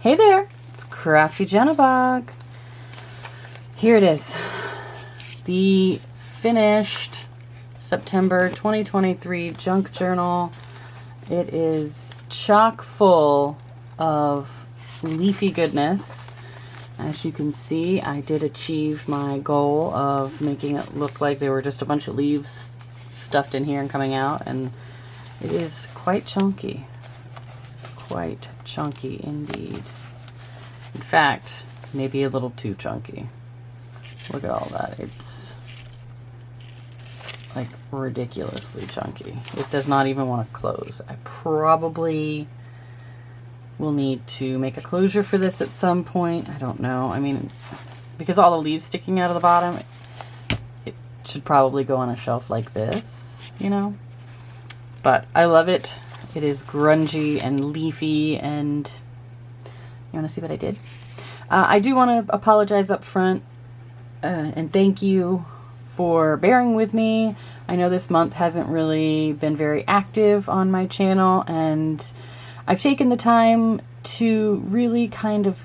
Hey there, it's Crafty Jenabog. Here it is, the finished September 2023 junk journal. It is chock full of leafy goodness. As you can see, I did achieve my goal of making it look like there were just a bunch of leaves stuffed in here and coming out, and it is quite chunky. Quite chunky indeed. In fact, maybe a little too chunky. Look at all that. It's like ridiculously chunky. It does not even want to close. I probably will need to make a closure for this at some point. I don't know. I mean, because all the leaves sticking out of the bottom, it should probably go on a shelf like this, you know? But I love it. It is grungy and leafy, and you want to see what I did? I do want to apologize up front and thank you for bearing with me. I know this month hasn't really been very active on my channel, and I've taken the time to really kind of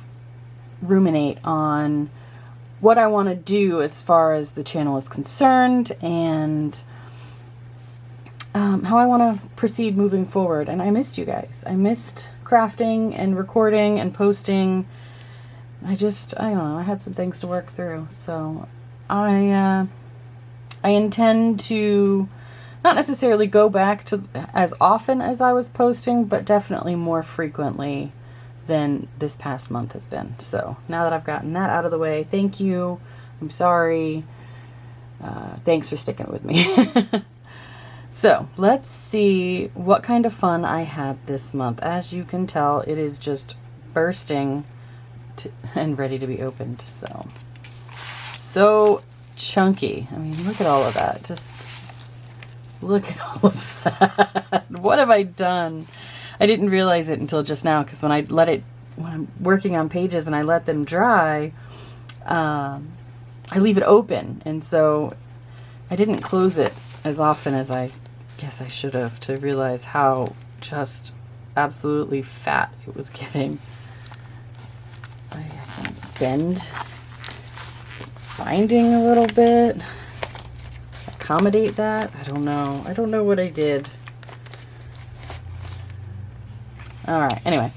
ruminate on what I want to do as far as the channel is concerned, and how I want to proceed moving forward. And I missed you guys. I missed crafting and recording and posting. I don't know, I had some things to work through. So I intend to not necessarily go back to as often as I was posting, but definitely more frequently than this past month has been. So now that I've gotten that out of the way, thank you. I'm sorry. Thanks for sticking with me. So let's see what kind of fun I had this month. As you can tell, it is just bursting and ready to be opened. So chunky. I mean, look at all of that. Just look at all of that. What have I done? I didn't realize it until just now, because when I'm working on pages and I let them dry, I leave it open. And so I didn't close it as often as I guess I should have, to realize how just absolutely fat it was getting. I can bend binding a little bit, accommodate that. I don't know what I did. All right, anyway,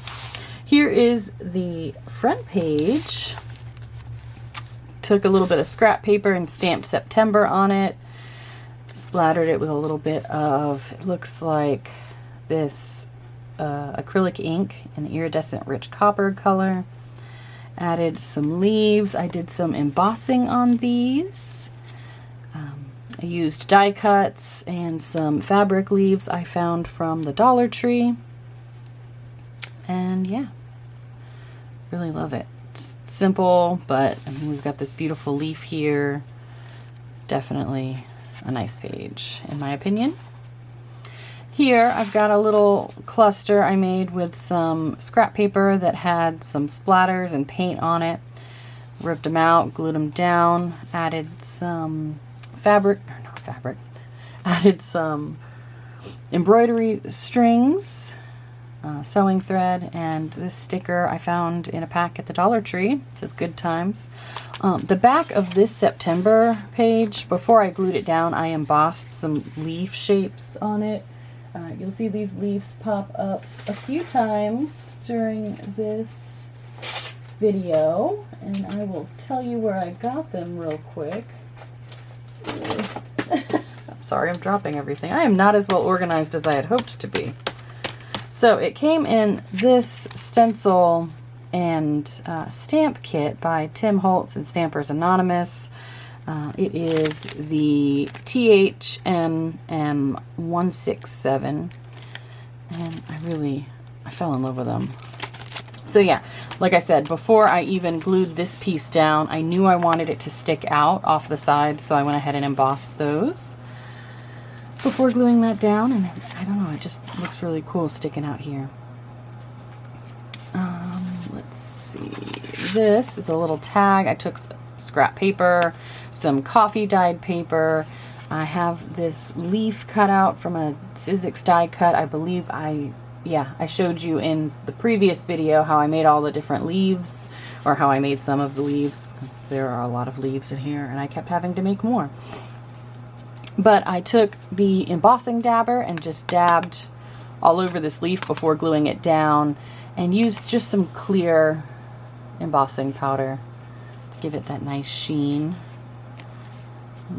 here is the front page. Took a little bit of scrap paper and stamped September on it. Splattered it with a little bit of, it looks like this acrylic ink in the iridescent rich copper color. Added some leaves. I did some embossing on these. I used die cuts and some fabric leaves I found from the Dollar Tree. And yeah, really love it. It's simple, but I mean, we've got this beautiful leaf here. Definitely a nice page, in my opinion. Here, I've got a little cluster I made with some scrap paper that had some splatters and paint on it. Ripped them out, glued them down, added some added some embroidery strings, sewing thread, and this sticker I found in a pack at the Dollar Tree. It says good times. The back of this September page, before I glued it down, I embossed some leaf shapes on it. You'll see these leaves pop up a few times during this video, and I will tell you where I got them real quick. I'm sorry, I'm dropping everything. I am not as well organized as I had hoped to be. So it came in this stencil and stamp kit by Tim Holtz and Stampers Anonymous. It is the THMM 167, and I fell in love with them. So yeah, like I said, before I even glued this piece down, I knew I wanted it to stick out off the side, so I went ahead and embossed those before gluing that down, and I don't know, it just looks really cool sticking out here. Let's see, this is a little tag. I took scrap paper, some coffee dyed paper. I have this leaf cut out from a Sizzix die cut. I believe I yeah, I showed you in the previous video how I made all the different leaves, or how I made some of the leaves, because there are a lot of leaves in here and I kept having to make more. But I took the embossing dabber and just dabbed all over this leaf before gluing it down, and used just some clear embossing powder to give it that nice sheen.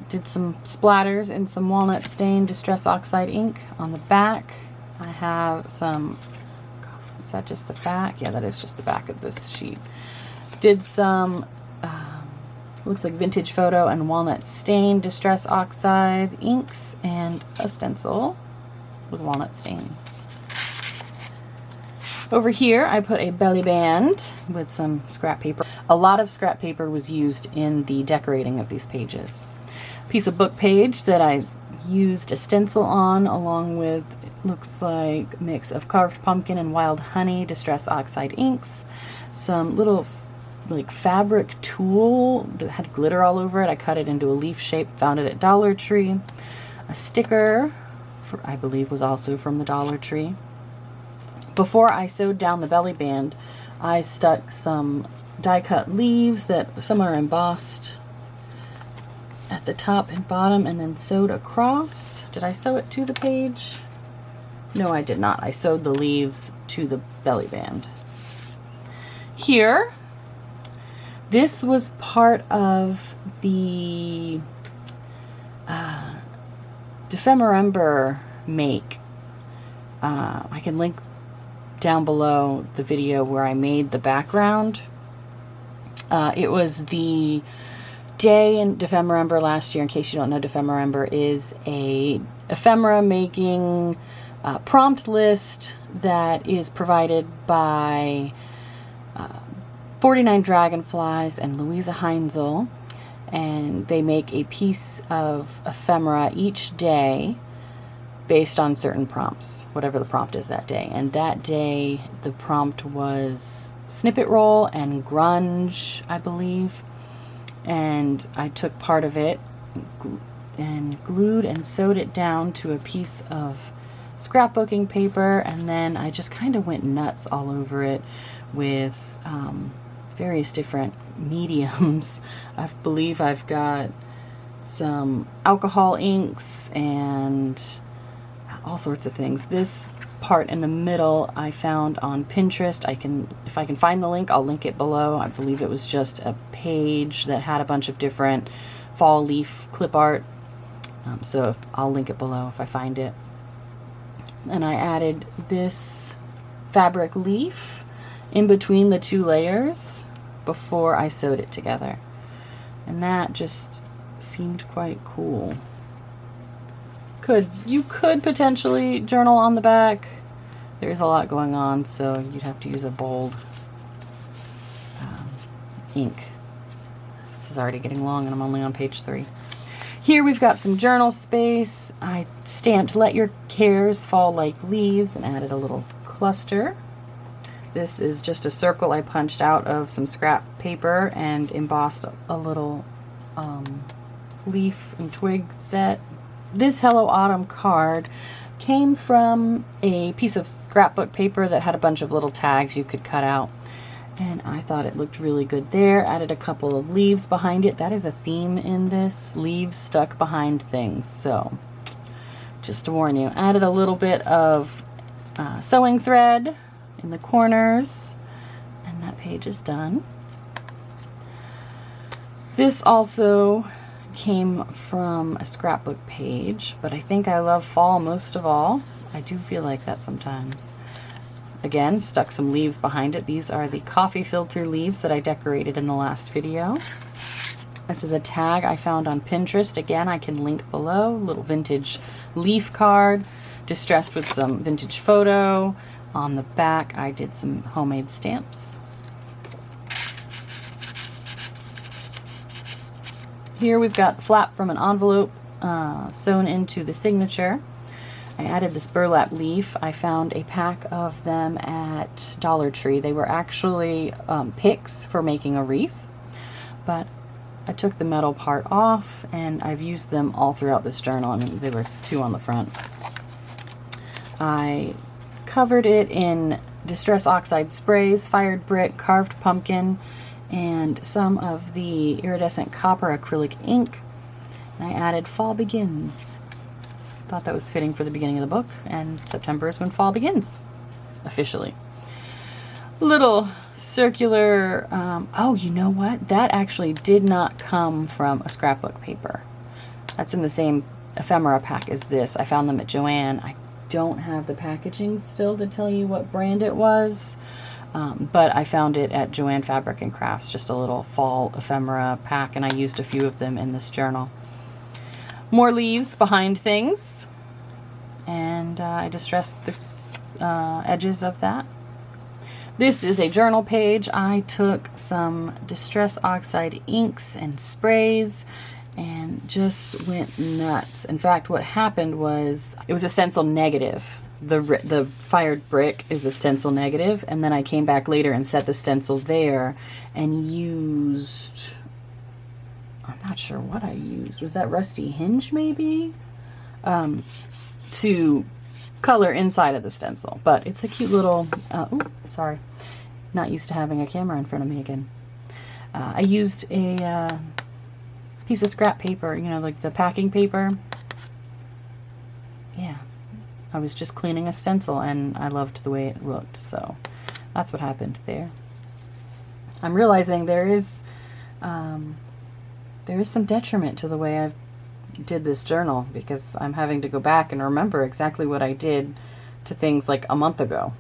Did some splatters in some walnut stain Distress Oxide ink on the back. I have some, is that just the back? Yeah, that is just the back of this sheet. Did some, looks like Vintage Photo and Walnut Stain Distress Oxide inks, and a stencil with walnut stain. Over here, I put a belly band with some scrap paper. A lot of scrap paper was used in the decorating of these pages. Piece of book page that I used a stencil on, along with, it looks like, a mix of Carved Pumpkin and Wild Honey Distress Oxide inks. Some little like fabric tulle that had glitter all over it. I cut it into a leaf shape, found it at Dollar Tree. A sticker, I believe was also from the Dollar Tree. Before I sewed down the belly band, I stuck some die cut leaves that some are embossed at the top and bottom, and then sewed across. Did I sew it to the page? No, I did not. I sewed the leaves to the belly band. Here, this was part of the Defemember make. I can link down below the video where I made the background. It was the day in Defemember last year. In case you don't know, Defemember is a ephemera making prompt list that is provided by 49 Dragonflies and Louisa Heinzel, and they make a piece of ephemera each day based on certain prompts, whatever the prompt is that day. And that day, the prompt was snippet roll and grunge, I believe. And I took part of it and glued and sewed it down to a piece of scrapbooking paper, and then I just kind of went nuts all over it with various different mediums. I believe I've got some alcohol inks and all sorts of things. This part in the middle I found on Pinterest. If I can find the link, I'll link it below. I believe it was just a page that had a bunch of different fall leaf clip art. So I'll link it below if I find it. And I added this fabric leaf in between the two layers before I sewed it together. And that just seemed quite cool. You could potentially journal on the back. There's a lot going on, so you'd have to use a bold ink. This is already getting long and I'm only on page 3. Here we've got some journal space. I stamped "Let Your Cares Fall Like Leaves" and added a little cluster. This is just a circle I punched out of some scrap paper and embossed a little leaf and twig set. This Hello Autumn card came from a piece of scrapbook paper that had a bunch of little tags you could cut out, and I thought it looked really good there. Added a couple of leaves behind it. That is a theme in this, leaves stuck behind things, so just to warn you. Added a little bit of sewing thread in the corners, and that page is done. This also came from a scrapbook page, but I think I love fall most of all. I do feel like that sometimes. Again, stuck some leaves behind it. These are the coffee filter leaves that I decorated in the last video. This is a tag I found on Pinterest. Again, I can link below. Little vintage leaf card, distressed with some Vintage Photo. On the back, I did some homemade stamps. Here we've got the flap from an envelope sewn into the signature. I added this burlap leaf. I found a pack of them at Dollar Tree. They were actually picks for making a wreath, but I took the metal part off and I've used them all throughout this journal. I mean, there were 2 on the front. I covered it in Distress Oxide sprays, fired brick, carved pumpkin, and some of the iridescent copper acrylic ink. And I added Fall Begins. Thought that was fitting for the beginning of the book, and September is when fall begins, officially. Little circular, oh, you know what? That actually did not come from a scrapbook paper. That's in the same ephemera pack as this. I found them at Joann. I don't have the packaging still to tell you what brand it was, but I found it at Joann Fabric and Crafts, just a little fall ephemera pack, and I used a few of them in this journal. More leaves behind things, and I distressed the edges of that. This is a journal page. I took some Distress Oxide inks and sprays and just went nuts. In fact, what happened was it was a stencil negative. The fired brick is a stencil negative, and then I came back later and set the stencil there and used, I'm not sure what I used. Was that Rusty Hinge maybe? To color inside of the stencil. But it's a cute little, oh, sorry. Not used to having a camera in front of me again. I used a piece of scrap paper, you know, like the packing paper. Yeah. I was just cleaning a stencil and I loved the way it looked. So that's what happened there. I'm realizing there is some detriment to the way I did this journal, because I'm having to go back and remember exactly what I did to things like a month ago.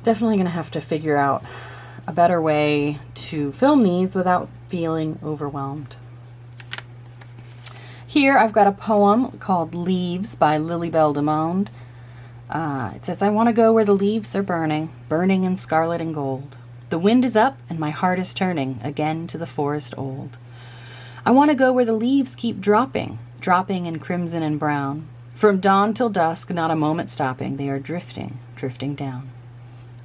Definitely going to have to figure out a better way to film these without feeling overwhelmed. Here I've got a poem called Leaves by Lily Belle Demonde. It says, I want to go where the leaves are burning, burning in scarlet and gold. The wind is up and my heart is turning again to the forest old. I want to go where the leaves keep dropping, dropping in crimson and brown. From dawn till dusk, not a moment stopping, they are drifting, drifting down.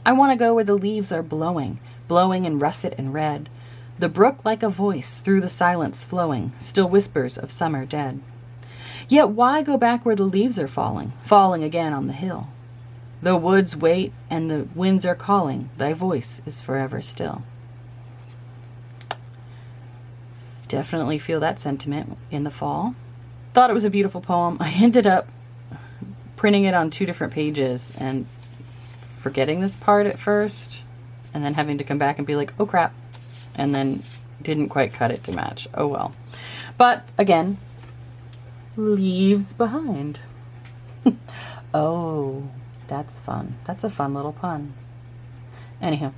I want to go where the leaves are blowing, blowing in russet and red. The brook like a voice through the silence flowing, still whispers of summer dead. Yet why go back where the leaves are falling, falling again on the hill? The woods wait and the winds are calling, thy voice is forever still. Definitely feel that sentiment in the fall. Thought it was a beautiful poem. I ended up printing it on 2 different pages and forgetting this part at first, and then having to come back and be like, oh crap, and then didn't quite cut it to match. Oh well. But again, leaves behind. Oh, that's fun. That's a fun little pun. Anyhow,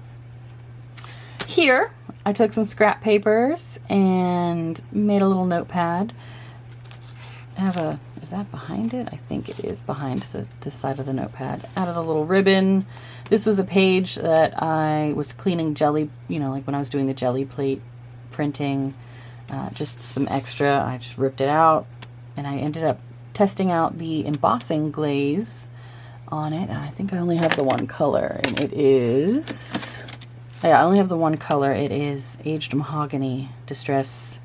here I took some scrap papers and made a little notepad. I have a, is that behind it? I think it is behind this side of the notepad. Added a little ribbon. This was a page that I was cleaning jelly, you know, like when I was doing the jelly plate printing, just some extra. I just ripped it out and I ended up testing out the embossing glaze on it. I think I only have the one color, and it is, yeah, I only have the one color. It is Aged Mahogany Distress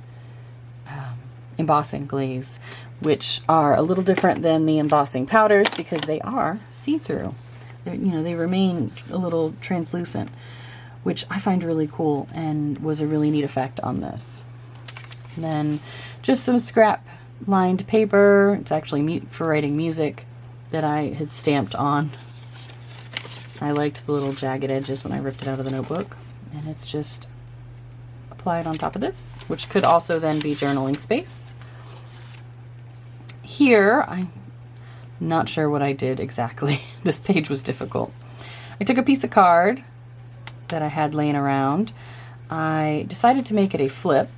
embossing glaze, which are a little different than the embossing powders because they are see-through. You know, they remain a little translucent, which I find really cool and was a really neat effect on this. And then just some scrap lined paper. It's actually for writing music that I had stamped on. I liked the little jagged edges when I ripped it out of the notebook, and it's just applied on top of this, which could also then be journaling space. Here, I'm not sure what I did exactly. This page was difficult. I took a piece of card that I had laying around. I decided to make it a flip,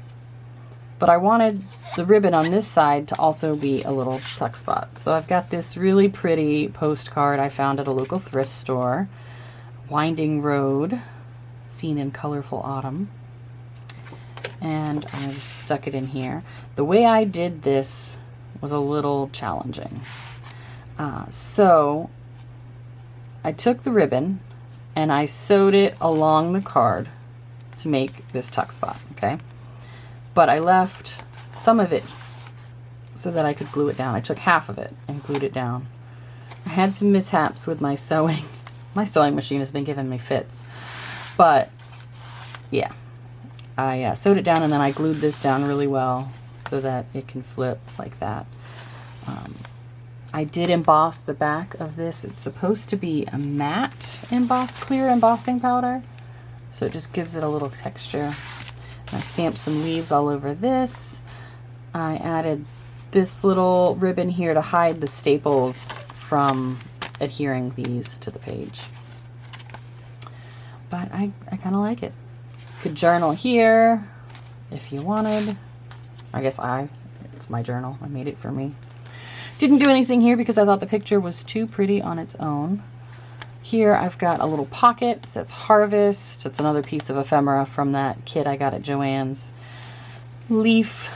but I wanted the ribbon on this side to also be a little tuck spot. So I've got this really pretty postcard I found at a local thrift store. Winding Road, seen in colorful autumn. And I just stuck it in here. The way I did this was a little challenging. So I took the ribbon and I sewed it along the card to make this tuck spot, okay? But I left some of it so that I could glue it down. I took half of it and glued it down. I had some mishaps with my sewing. My sewing machine has been giving me fits. But, yeah. I sewed it down and then I glued this down really well so that it can flip like that. I did emboss the back of this. It's supposed to be a matte clear embossing powder. So it just gives it a little texture. I stamped some leaves all over this. I added this little ribbon here to hide the staples from adhering these to the page. But I kind of like it. Could journal here if you wanted. I guess it's my journal. I made it for me. Didn't do anything here because I thought the picture was too pretty on its own. Here I've got a little pocket. It says Harvest. It's another piece of ephemera from that kit I got at Joann's. Leaf.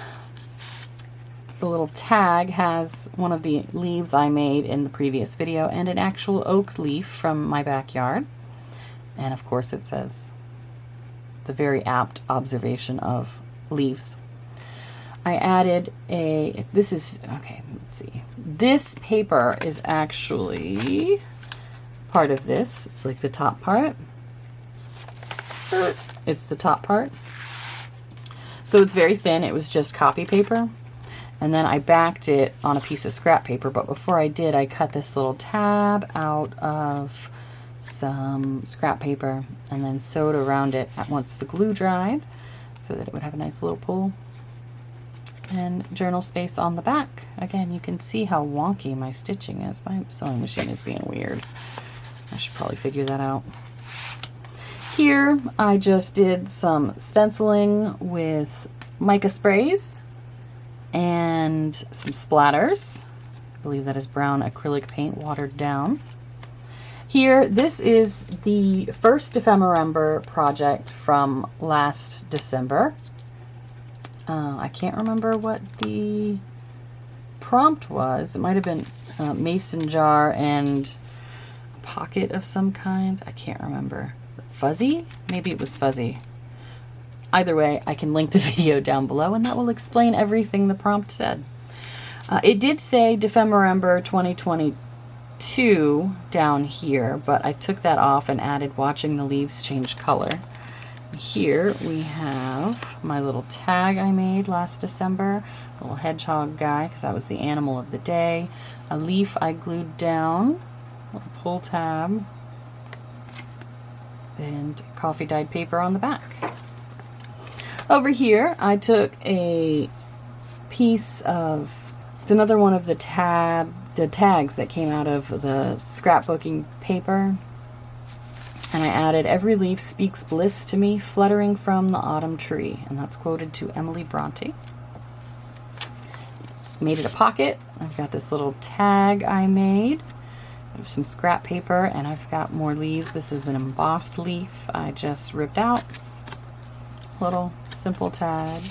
The little tag has one of the leaves I made in the previous video and an actual oak leaf from my backyard. And of course it says the very apt observation of leaves. I added let's see. This paper is actually part of this. It's like the top part. It's the top part. So it's very thin. It was just copy paper. And then I backed it on a piece of scrap paper. But before I did, I cut this little tab out of some scrap paper and then sewed around it once the glue dried so that it would have a nice little pull. And journal space on the back. Again, you can see how wonky my stitching is. My sewing machine is being weird. I should probably figure that out. Here, I just did some stenciling with mica sprays and some splatters. I believe that is brown acrylic paint watered down. Here, this is the first Ephemerember project from last December. I can't remember what the prompt was. It might have been a mason jar and a pocket of some kind. I can't remember. Fuzzy? Maybe it was fuzzy. Either way, I can link the video down below and that will explain everything the prompt said. It did say Ephemerember 2022 down here, but I took that off and added watching the leaves change color. Here we have my little tag I made last December, a little hedgehog guy because that was the animal of the day, a leaf I glued down, a pull tab, and coffee dyed paper on the back. Over here I took a piece of, it's another one of the tags that came out of the scrapbooking paper. And I added, every leaf speaks bliss to me, fluttering from the autumn tree. And that's quoted to Emily Bronte. Made it a pocket. I've got this little tag I made. I have some scrap paper and I've got more leaves. This is an embossed leaf I just ripped out. Little simple tag.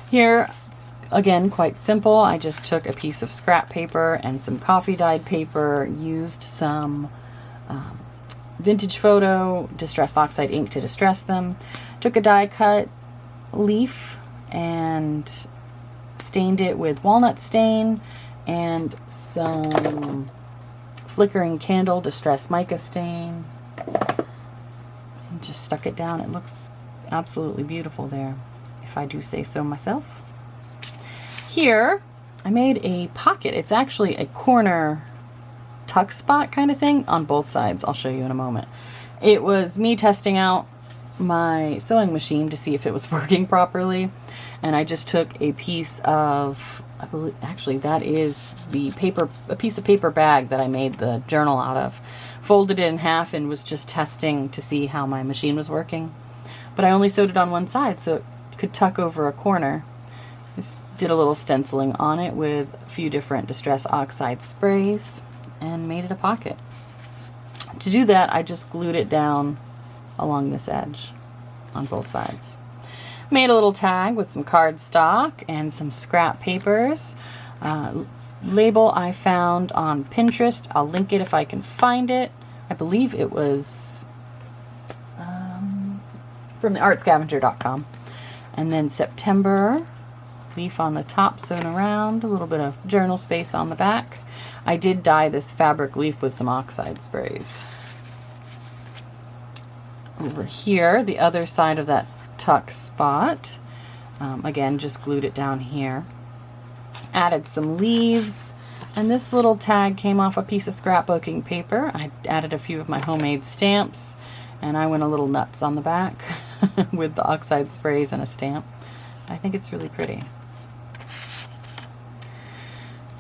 Here, again, quite simple. I just took a piece of scrap paper and some coffee dyed paper, used some vintage photo distress oxide ink to distress them, took a die cut leaf and stained it with walnut stain and some flickering candle distress mica stain, and just stuck it down. It looks absolutely beautiful there, if I do say so myself. Here, I made a pocket. It's actually a corner tuck spot kind of thing on both sides. I'll show you in a moment. It was me testing out my sewing machine to see if it was working properly. And I just took a piece of, I believe, actually that is the paper, a piece of paper bag that I made the journal out of. Folded it in half and was just testing to see how my machine was working. But I only sewed it on one side so it could tuck over a corner. Just did a little stenciling on it with a few different distress oxide sprays and made it a pocket. To do that, I just glued it down along this edge on both sides. Made a little tag with some cardstock and some scrap papers. Label I found on Pinterest. I'll link it if I can find it. I believe it was from theartscavenger.com. And then September leaf on the top sewn around, a little bit of journal space on the back. I did dye this fabric leaf with some oxide sprays. Over here, the other side of that tuck spot, again, just glued it down here. Added some leaves, and this little tag came off a piece of scrapbooking paper. I added a few of my homemade stamps, and I went a little nuts on the back with the oxide sprays and a stamp. I think it's really pretty.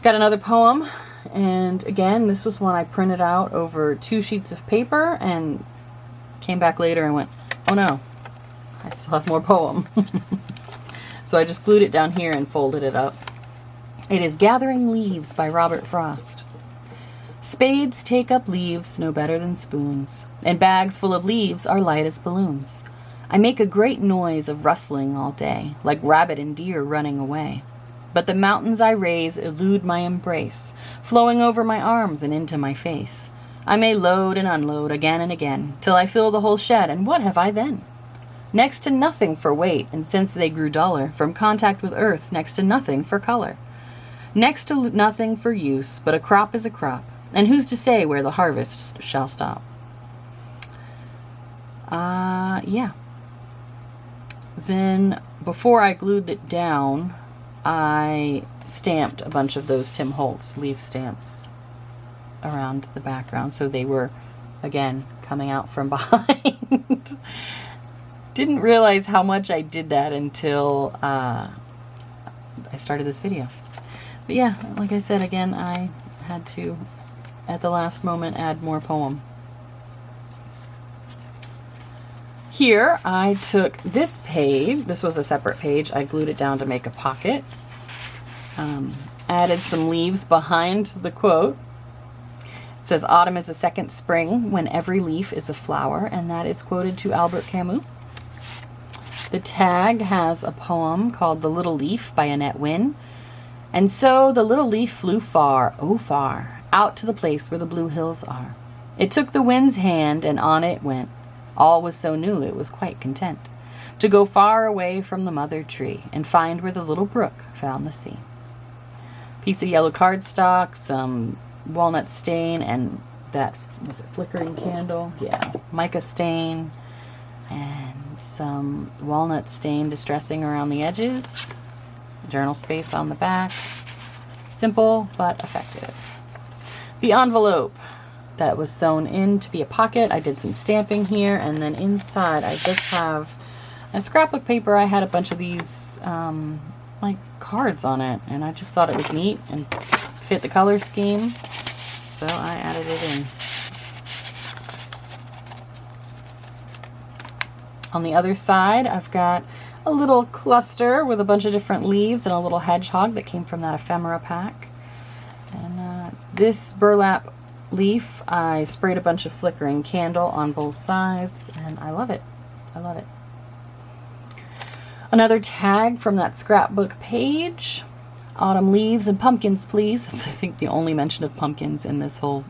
Got another poem, and again, this was one I printed out over 2 sheets of paper and came back later and went, oh no, I still have more poem. So I just glued it down here and folded it up. It is Gathering Leaves by Robert Frost. Spades take up leaves no better than spoons, and bags full of leaves are light as balloons. I make a great noise of rustling all day, like rabbit and deer running away. But the mountains I raise elude my embrace, flowing over my arms and into my face. I may load and unload again and again, till I fill the whole shed, and what have I then? Next to nothing for weight, and since they grew duller, from contact with earth, next to nothing for color. Next to nothing for use, but a crop is a crop, and who's to say where the harvest shall stop? Yeah. Then, before I glued it down, I stamped a bunch of those Tim Holtz leaf stamps around the background, so they were, again, coming out from behind. Didn't realize how much I did that until I started this video. But yeah, like I said, again, I had to, at the last moment, add more poem. Here, I took this page. This was a separate page. I glued it down to make a pocket. Added some leaves behind the quote. It says, autumn is a second spring when every leaf is a flower, and that is quoted to Albert Camus. The tag has a poem called The Little Leaf by Annette Wynne. And so the little leaf flew far, oh far, out to the place where the blue hills are. It took the wind's hand, and on it went. All was so new it was quite content to go far away from the mother tree and find where the little brook found the sea. Piece of yellow cardstock, some walnut stain, and that, was it flickering candle? Yeah, mica stain, and some walnut stain distressing around the edges. Journal space on the back. Simple but effective. The envelope that was sewn in to be a pocket. I did some stamping here, and then inside I just have a scrapbook paper. I had a bunch of these like cards on it, and I just thought it was neat and fit the color scheme, so I added it in. On the other side, I've got a little cluster with a bunch of different leaves and a little hedgehog that came from that ephemera pack. And this burlap leaf, I sprayed a bunch of flickering candle on both sides, and I love it. I love it. Another tag from that scrapbook page. Autumn leaves and pumpkins, please. That's, I think, the only mention of pumpkins in this whole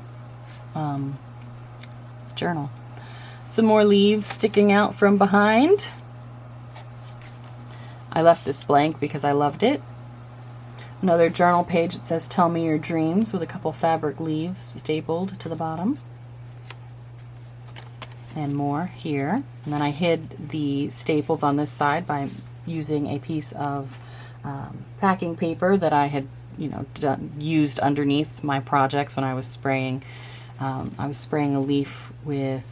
journal. Some more leaves sticking out from behind. I left this blank because I loved it. Another journal page that says Tell Me Your Dreams with a couple fabric leaves stapled to the bottom. And more here. And then I hid the staples on this side by using a piece of packing paper that I had, used underneath my projects when I was spraying. I was spraying a leaf with,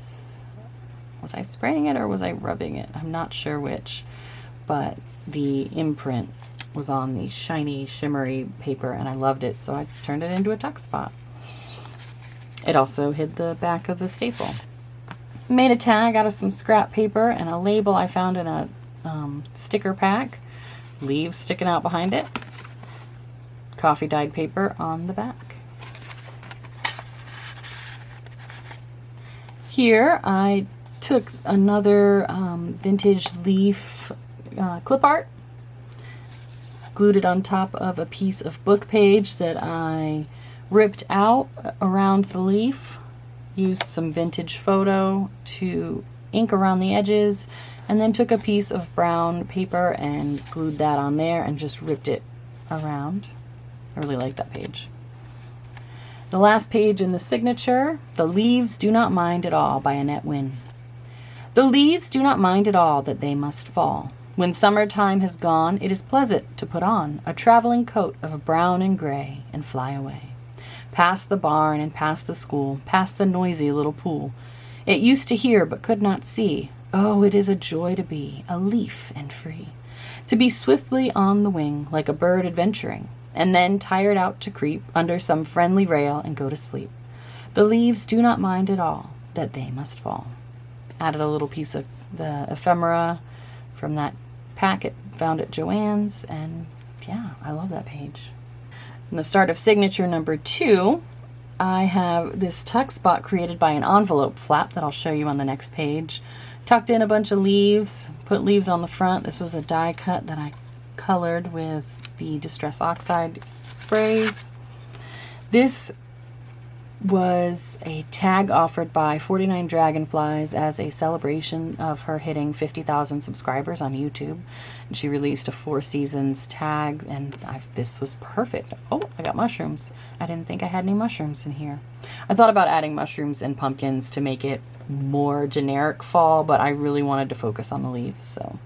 was I spraying it or was I rubbing it? I'm not sure which, but the imprint was on the shiny, shimmery paper, and I loved it, so I turned it into a tuck spot. It also hid the back of the staple. Made a tag out of some scrap paper and a label I found in a sticker pack. Leaves sticking out behind it. Coffee dyed paper on the back. Here I took another vintage leaf clip art, glued it on top of a piece of book page that I ripped out around the leaf, used some vintage photo to ink around the edges, and then took a piece of brown paper and glued that on there and just ripped it around. I really like that page. The last page in the signature, The Leaves Do Not Mind at All by Annette Wynne. The leaves do not mind at all that they must fall. When summertime has gone, it is pleasant to put on a traveling coat of brown and gray and fly away. Past the barn and past the school, past the noisy little pool. It used to hear but could not see. Oh, it is a joy to be a leaf and free. To be swiftly on the wing like a bird adventuring, and then tired out to creep under some friendly rail and go to sleep. The leaves do not mind at all that they must fall. Added a little piece of the ephemera from that packet found at Joann's, and yeah, I love that page. In the start of signature number 2, I have this tuck spot created by an envelope flap that I'll show you on the next page. Tucked in a bunch of leaves, put leaves on the front. This was a die cut that I colored with the Distress Oxide sprays. This was a tag offered by 49 Dragonflies as a celebration of her hitting 50,000 subscribers on YouTube. And she released a 4 seasons tag, and this was perfect. Oh, I got mushrooms. I didn't think I had any mushrooms in here. I thought about adding mushrooms and pumpkins to make it more generic fall, but I really wanted to focus on the leaves, so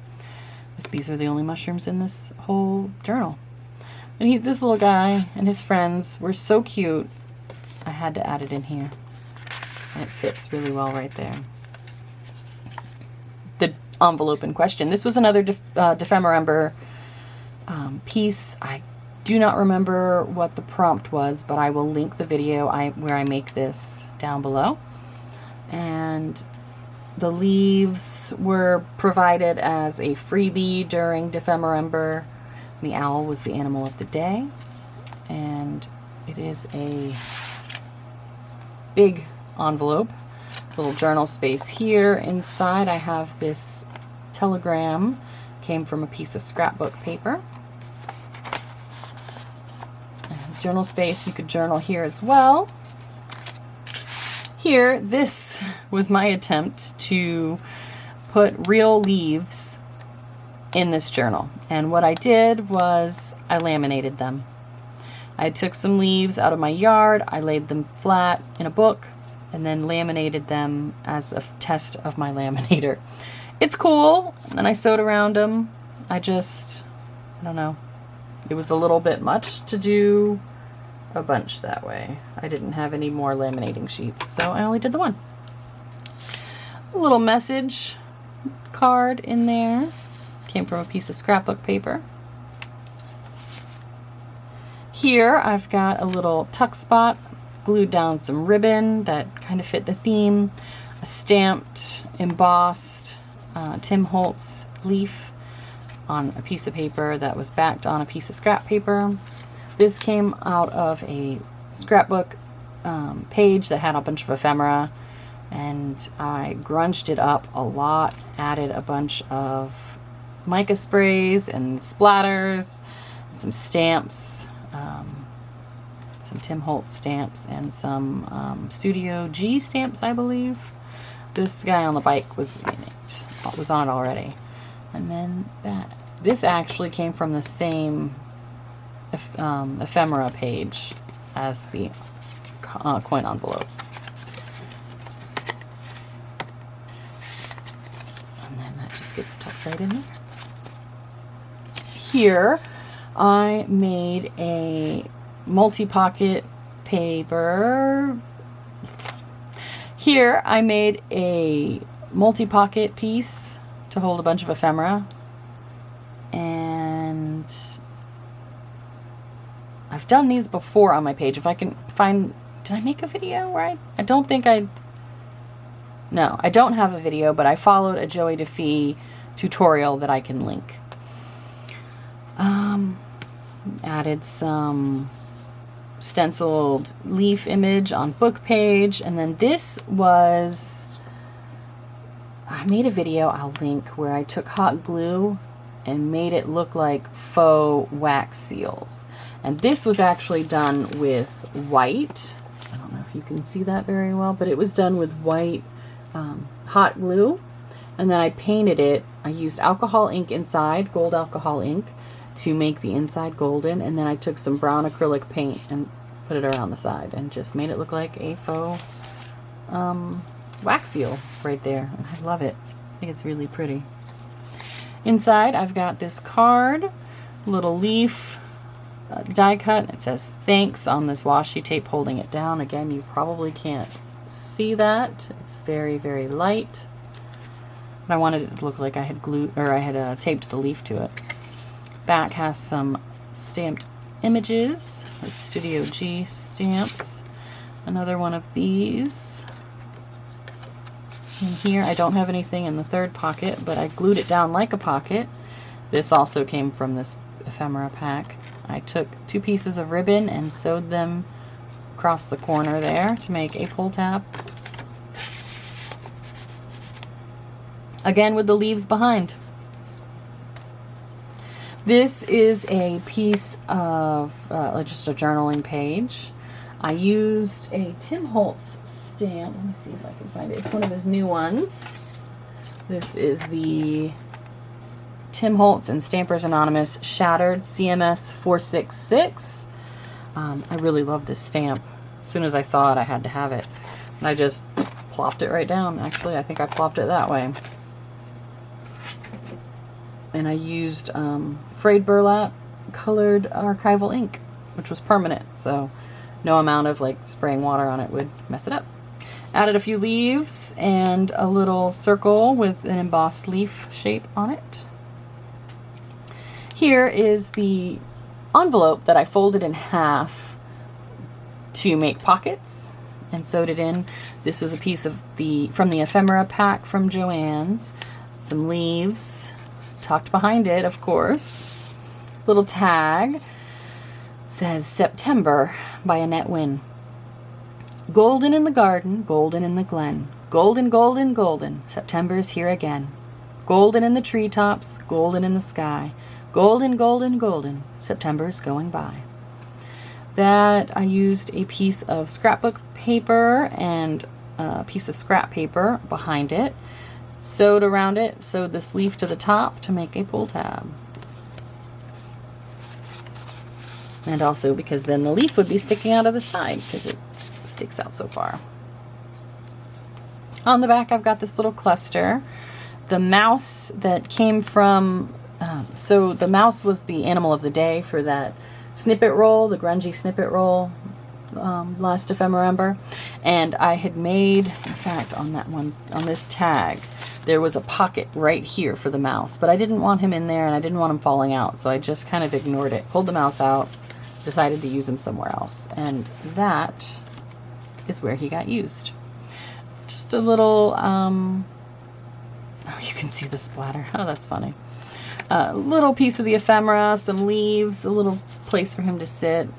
these are the only mushrooms in this whole journal. And this little guy and his friends were so cute. I had to add it in here. And it fits really well right there. The envelope in question. This was another Defemember piece. I do not remember what the prompt was, but I will link the video where I make this down below. And the leaves were provided as a freebie during Defemember. The owl was the animal of the day. And it is a big envelope, little journal space here. Inside I have this telegram, came from a piece of scrapbook paper. And journal space, you could journal here as well. Here, this was my attempt to put real leaves in this journal. And what I did was I laminated them. I took some leaves out of my yard, I laid them flat in a book, and then laminated them as a test of my laminator. It's cool, and I sewed around them. I don't know. It was a little bit much to do a bunch that way. I didn't have any more laminating sheets, so I only did the one. A little message card in there. Came from a piece of scrapbook paper. Here I've got a little tuck spot, glued down some ribbon that kind of fit the theme, a stamped, embossed Tim Holtz leaf on a piece of paper that was backed on a piece of scrap paper. This came out of a scrapbook page that had a bunch of ephemera, and I grunged it up a lot, added a bunch of mica sprays and splatters, and some stamps, some Tim Holtz stamps, and some Studio G stamps, I believe. This guy on the bike was in it. Was on it already. And then this actually came from the same ephemera page as the coin envelope. And then that just gets tucked right in there. Here I made a multi-pocket paper. Here I made a multi-pocket piece to hold a bunch of ephemera, and I've done these before on my page. If I can find, did I make a video where I don't think no, I don't have a video, but I followed a Joey DeFee tutorial that I can link. Added some stenciled leaf image on book page, and then this was, I made a video I'll link where I took hot glue and made it look like faux wax seals. And this was actually done with white. I don't know if you can see that very well, but it was done with white hot glue. And then I painted it. I used alcohol ink inside, gold alcohol ink, to make the inside golden. And then I took some brown acrylic paint and put it around the side and just made it look like a faux wax seal right there. And I love it. I think it's really pretty. Inside, I've got this card, little leaf, die cut. It says thanks on this washi tape holding it down. Again, you probably can't see that. It's very, very light. But I wanted it to look like I had glued, or I had taped the leaf to it. Back has some stamped images, the Studio G stamps. Another one of these. In here, I don't have anything in the third pocket, but I glued it down like a pocket. This also came from this ephemera pack. I took 2 pieces of ribbon and sewed them across the corner there to make a pull tab. Again with the leaves behind. This is a piece of just a journaling page. I used a Tim Holtz stamp. Let me see if I can find it. It's one of his new ones. This is the Tim Holtz and Stampers Anonymous Shattered CMS 466. I really love this stamp. As soon as I saw it, I had to have it. And I just plopped it right down. Actually, I think I plopped it that way. And I used frayed burlap colored archival ink, which was permanent, so no amount of like spraying water on it would mess it up. Added a few leaves and a little circle with an embossed leaf shape on it. Here is the envelope that I folded in half to make pockets and sewed it in. This was a piece of from the ephemera pack from Joann's. Some leaves tucked behind it, of course. Little tag says September by Annette Wynne. Golden in the garden, golden in the glen. Golden, golden, golden. September is here again. Golden in the treetops, golden in the sky. Golden, golden, golden. September is going by. That I used a piece of scrapbook paper and a piece of scrap paper behind it. Sewed around it, sewed this leaf to the top to make a pull tab. And also because then the leaf would be sticking out of the side because it sticks out so far. On the back, I've got this little cluster. The mouse that came from, so the mouse was the animal of the day for that snippet roll, the grungy snippet roll, last Ephemera, and I had made, in fact, on that one, on this tag, there was a pocket right here for the mouse, but I didn't want him in there and I didn't want him falling out, so I just kind of ignored it, pulled the mouse out, decided to use him somewhere else, and that is where he got used. Just a little, oh, you can see the splatter. Oh, that's funny. A little piece of the ephemera, some leaves, a little place for him to sit,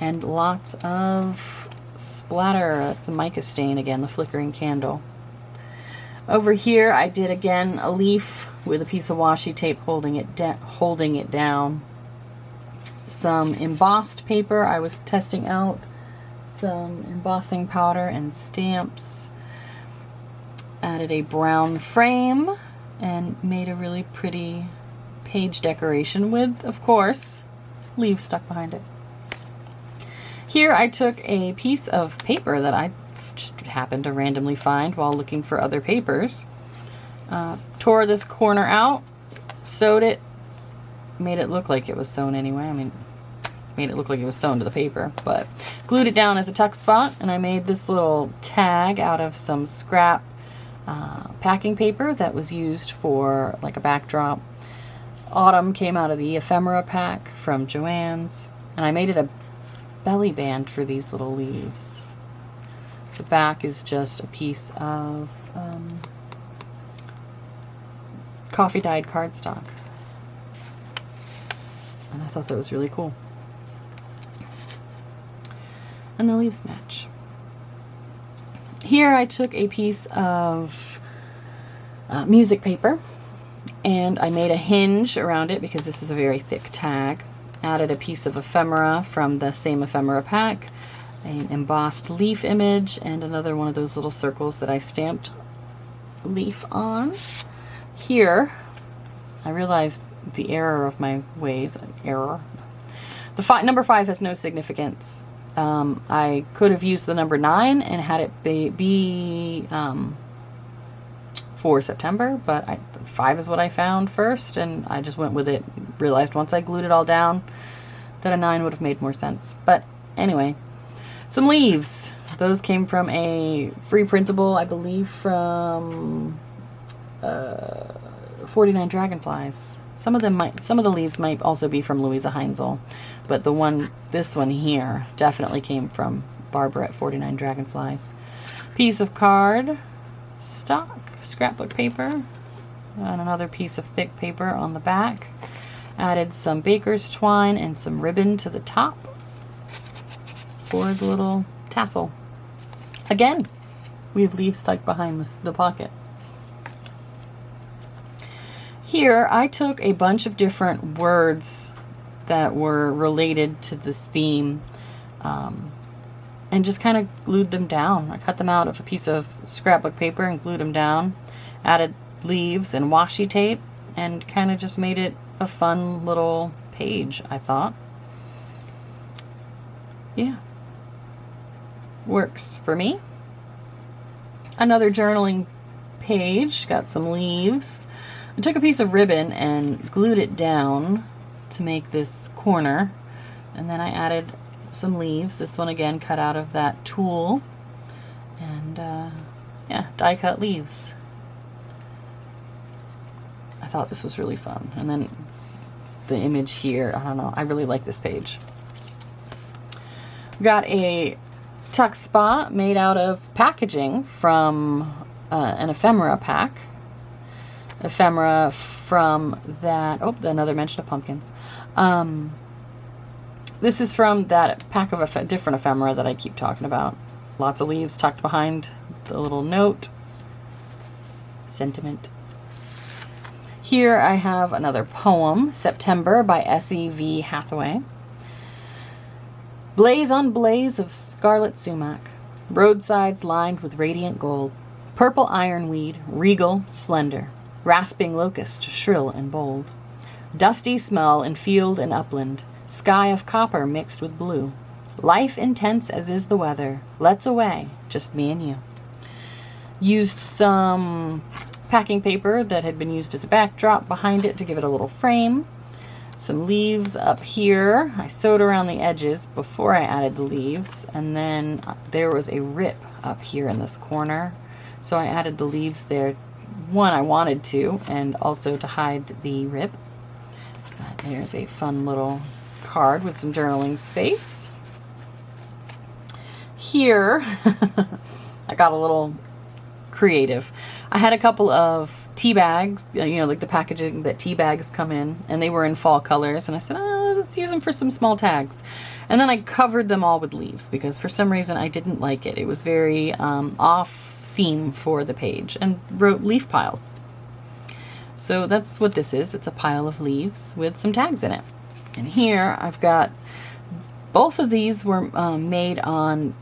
and lots of splatter. That's the mica stain again, the flickering candle. Over here, I did again a leaf with a piece of washi tape holding it down. Some embossed paper. I was testing out some embossing powder and stamps. Added a brown frame and made a really pretty page decoration with, of course, leaves stuck behind it. Here I took a piece of paper that I just happened to randomly find while looking for other papers. Tore this corner out, sewed it, made it look like it was sewn anyway. I mean, made it look like it was sewn to the paper, but glued it down as a tuck spot, and I made this little tag out of some scrap packing paper that was used for like a backdrop. Autumn came out of the ephemera pack from Joann's, and I made it a belly band for these little leaves. The back is just a piece of coffee dyed cardstock, and I thought that was really cool. And the leaves match. Here I took a piece of music paper and I made a hinge around it because this is a very thick tag. Added a piece of ephemera from the same ephemera pack, an embossed leaf image, and another one of those little circles that I stamped leaf on. Here, I realized the error of my ways. Error. The number 5 has no significance. I could have used the number 9 and had it be for September, but 5 is what I found first, and I just went with it. Realized once I glued it all down that a 9 would have made more sense. But anyway, some leaves. Those came from a free printable, I believe, from 49 Dragonflies. Some of the leaves might also be from Louisa Heinzel, but this one here definitely came from Barbara at 49 Dragonflies. Piece of card stock, scrapbook paper, and another piece of thick paper on the back. Added some baker's twine and some ribbon to the top for the little tassel. Again, we have leaves stuck behind the pocket. Here, I took a bunch of different words that were related to this theme and just kind of glued them down. I cut them out of a piece of scrapbook paper and glued them down. Added leaves and washi tape and kind of just made it a fun little page, I thought. Yeah. Works for me. Another journaling page, got some leaves. I took a piece of ribbon and glued it down to make this corner, and then I added some leaves. This one again cut out of that tulle, and yeah, die cut leaves. I thought this was really fun. And then the image here, I don't know, I really like this page. Got a tuck spot made out of packaging from an ephemera pack. Ephemera from that, another mention of pumpkins. This is from that pack of different ephemera that I keep talking about. Lots of leaves tucked behind the little note. Sentiment. Here I have another poem, September by S.E.V. Hathaway. Blaze on blaze of scarlet sumac, roadsides lined with radiant gold, purple ironweed, regal, slender, rasping locust, shrill and bold. Dusty smell in field and upland, sky of copper mixed with blue. Life intense as is the weather, let's away, just me and you. Used some packing paper that had been used as a backdrop behind it to give it a little frame. Some leaves up here. I sewed around the edges before I added the leaves, and then there was a rip up here in this corner. So I added the leaves there. One, I wanted to, and also to hide the rip. There's a fun little card with some journaling space. Here, I got a little creative. I had a couple of tea bags, like the packaging that tea bags come in, and they were in fall colors, and I said, let's use them for some small tags. And then I covered them all with leaves because for some reason I didn't like it. It was very off theme for the page, and wrote leaf piles. So that's what this is. It's a pile of leaves with some tags in it. And here I've got, both of these were made on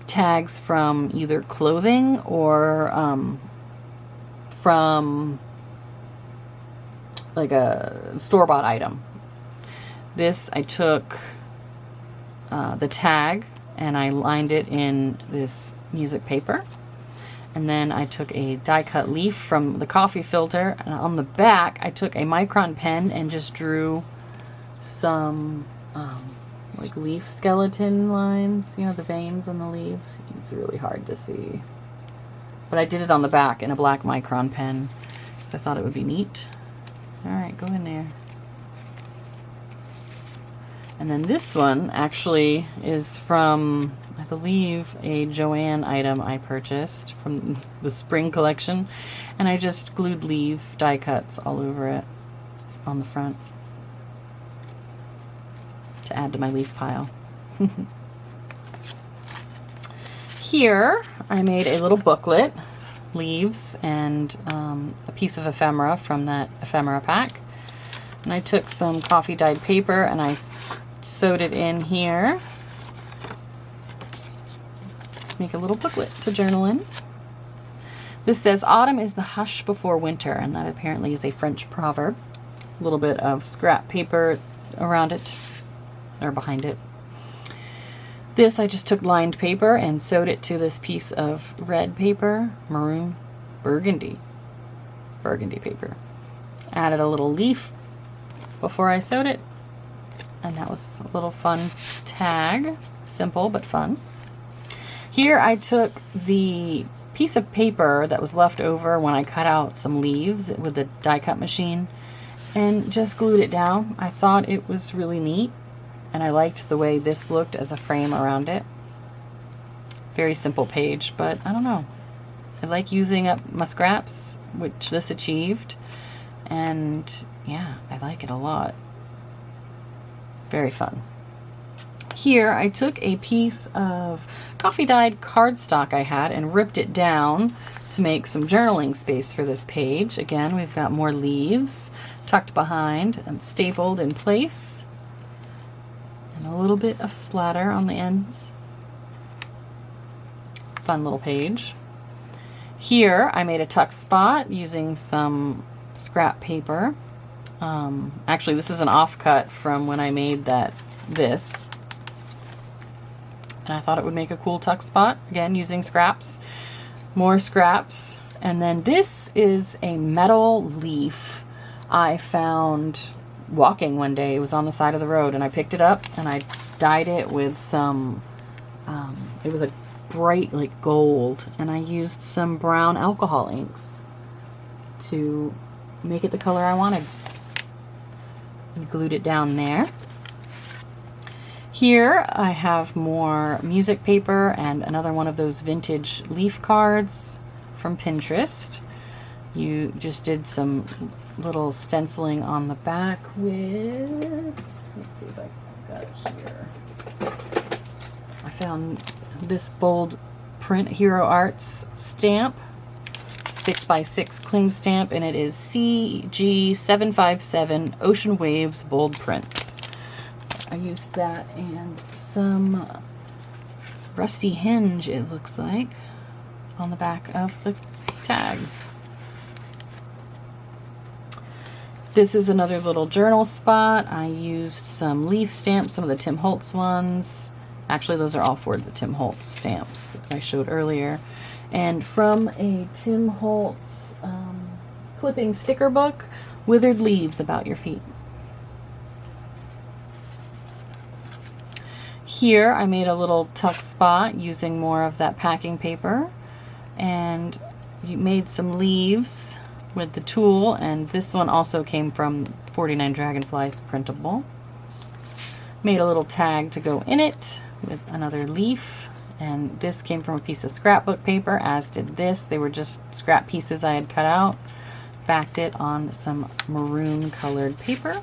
tags from either clothing or from like a store-bought item. This, I took the tag and I lined it in this music paper. And then I took a die-cut leaf from the coffee filter, and on the back I took a micron pen and just drew some like leaf skeleton lines, the veins on the leaves. It's really hard to see. But I did it on the back in a black micron pen because I thought it would be neat. Alright, go in there. And then this one actually is from, I believe, a Joanne item I purchased from the spring collection. And I just glued leaf die cuts all over it on the front to add to my leaf pile. Here, I made a little booklet, leaves, and a piece of ephemera from that ephemera pack. And I took some coffee dyed paper and I sewed it in here. Just make a little booklet to journal in. This says, autumn is the hush before winter, and that apparently is a French proverb. A little bit of scrap paper around it, or behind it. This, I just took lined paper and sewed it to this piece of red paper, maroon, burgundy paper. Added a little leaf before I sewed it, and that was a little fun tag. Simple but fun. Here I took the piece of paper that was left over when I cut out some leaves with the die cut machine and just glued it down. I thought it was really neat, and I liked the way this looked as a frame around it. Very simple page, but I don't know. I like using up my scraps, which this achieved, and yeah, I like it a lot. Very fun. Here, I took a piece of coffee dyed cardstock I had and ripped it down to make some journaling space for this page. Again, we've got more leaves tucked behind and stapled in place, and a little bit of splatter on the ends. Fun little page. Here, I made a tuck spot using some scrap paper. Actually, this is an offcut from when I made this. And I thought it would make a cool tuck spot, again, using scraps. More scraps. And then this is a metal leaf I found walking one day. It was on the side of the road, and I picked it up and I dyed it with some, it was a bright like gold, and I used some brown alcohol inks to make it the color I wanted. And glued it down there. Here I have more music paper and another one of those vintage leaf cards from Pinterest. You just did some little stenciling on the back with, let's see if I got it here. I found this bold print Hero Arts stamp, 6x6 cling stamp, and it is CG757 Ocean Waves bold prints. I used that and some rusty hinge, it looks like, on the back of the tag. This is another little journal spot. I used some leaf stamps, some of the Tim Holtz ones. Actually, those are all for the Tim Holtz stamps that I showed earlier. And from a Tim Holtz clipping sticker book, Withered Leaves About Your Feet. Here I made a little tuck spot using more of that packing paper, and you made some leaves with the tool, and this one also came from 49 Dragonflies printable. Made a little tag to go in it with another leaf, and this came from a piece of scrapbook paper, as did this. They were just scrap pieces I had cut out. Backed it on some maroon colored paper.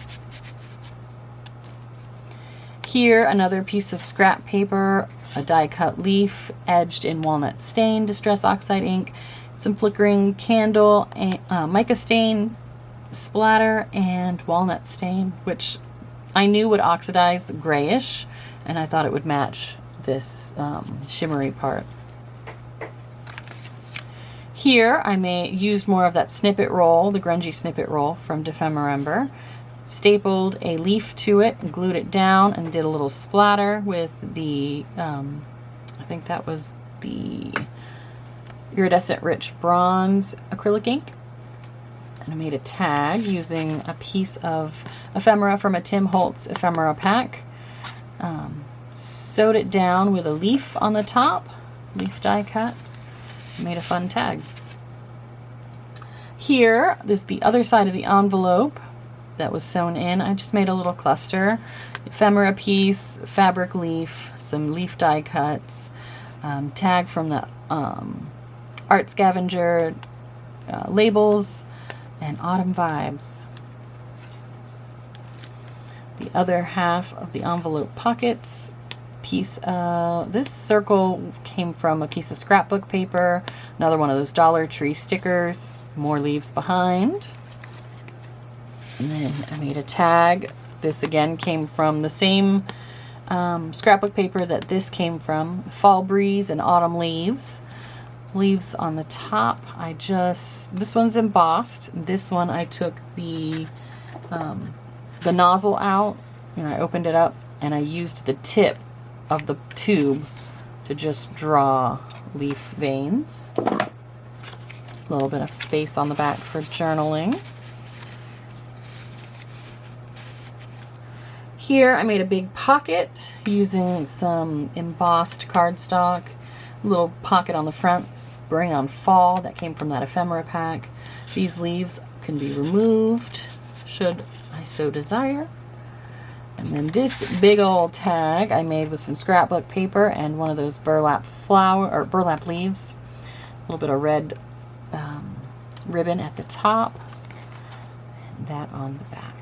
Here, another piece of scrap paper, a die cut leaf edged in walnut stain, Distress Oxide ink, some flickering candle, and, mica stain, splatter, and walnut stain, which I knew would oxidize grayish, and I thought it would match this shimmery part. Here, I used more of that snippet roll, the grungy snippet roll from Defemember. Stapled a leaf to it and glued it down and did a little splatter with the, I think that was the Iridescent Rich Bronze acrylic ink. And I made a tag using a piece of ephemera from a Tim Holtz ephemera pack. Sewed it down with a leaf on the top, leaf die cut. Made a fun tag. Here is the other side of the envelope that was sewn in. I just made a little cluster, ephemera piece, fabric leaf, some leaf die cuts, tag from the Art Scavenger labels, and Autumn Vibes. The other half of the envelope pockets, this circle came from a piece of scrapbook paper, another one of those Dollar Tree stickers, more leaves behind. And then I made a tag. This again came from the same scrapbook paper that this came from, Fall Breeze and Autumn Leaves. leaves on the top. This one's embossed. This one I took the nozzle out, I opened it up and I used the tip of the tube to just draw leaf veins. A little bit of space on the back for journaling. Here I made a big pocket using some embossed cardstock. A little pocket on the front, spring on fall, that came from that ephemera pack. These leaves can be removed should I so desire. And then this big old tag I made with some scrapbook paper and one of those burlap leaves. A little bit of red ribbon at the top, and that on the back.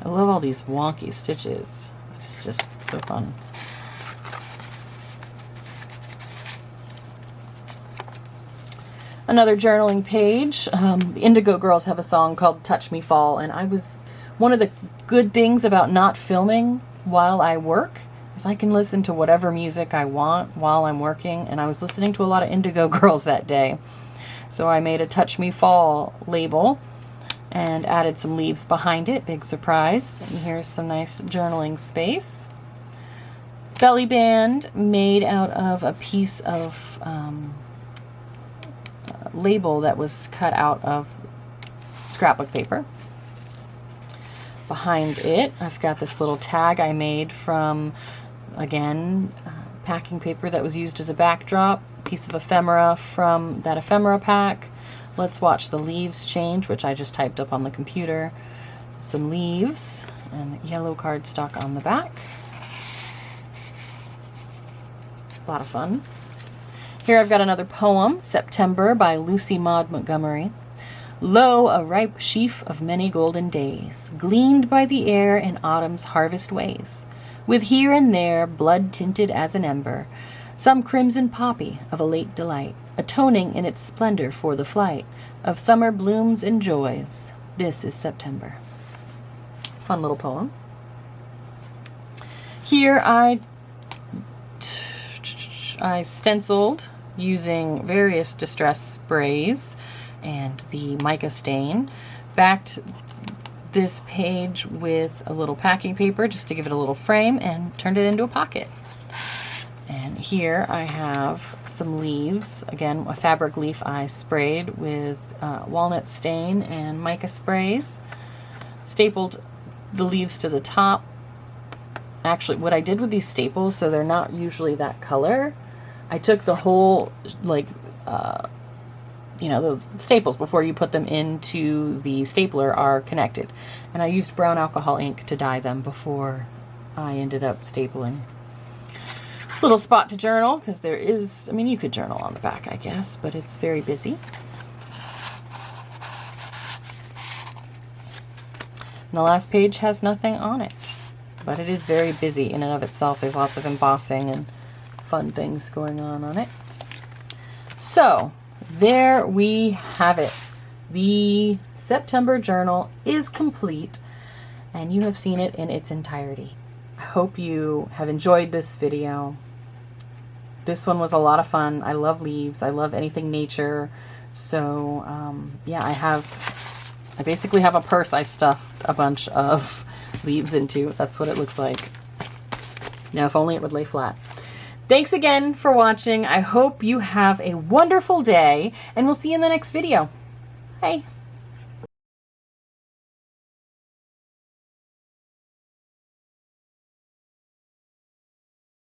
I love all these wonky stitches. It's just so fun. Another journaling page. The Indigo Girls have a song called Touch Me Fall, and one of the good things about not filming while I work is I can listen to whatever music I want while I'm working, and I was listening to a lot of Indigo Girls that day. So I made a Touch Me Fall label and added some leaves behind it. Big surprise. And here's some nice journaling space. Belly band made out of a piece of label that was cut out of scrapbook paper. Behind it, I've got this little tag I made from, again, packing paper that was used as a backdrop, piece of ephemera from that ephemera pack. Let's watch the leaves change, which I just typed up on the computer. Some leaves and yellow cardstock on the back. A lot of fun. Here I've got another poem, September by Lucy Maud Montgomery. Lo, a ripe sheaf of many golden days, gleaned by the air in autumn's harvest ways, with here and there blood tinted as an ember, some crimson poppy of a late delight, atoning in its splendor for the flight of summer blooms and joys. This is September. Fun little poem. Here I stenciled using various distress sprays and the mica stain. Backed this page with a little packing paper just to give it a little frame and turned it into a pocket. And here I have some leaves. Again, a fabric leaf I sprayed with walnut stain and mica sprays. Stapled the leaves to the top. Actually, what I did with these staples, so they're not usually that color, I took the whole, the staples before you put them into the stapler are connected. And I used brown alcohol ink to dye them before I ended up stapling. Little spot to journal, because there is, you could journal on the back, I guess, but it's very busy. And the last page has nothing on it, but it is very busy in and of itself. There's lots of embossing and fun things going on it. So, there we have it. The September journal is complete, and you have seen it in its entirety. I hope you have enjoyed this video. This one was a lot of fun. I love leaves. I love anything nature. So, yeah, I basically have a purse I stuffed a bunch of leaves into. That's what it looks like. Now, if only it would lay flat. Thanks again for watching. I hope you have a wonderful day, and we'll see you in the next video. Bye.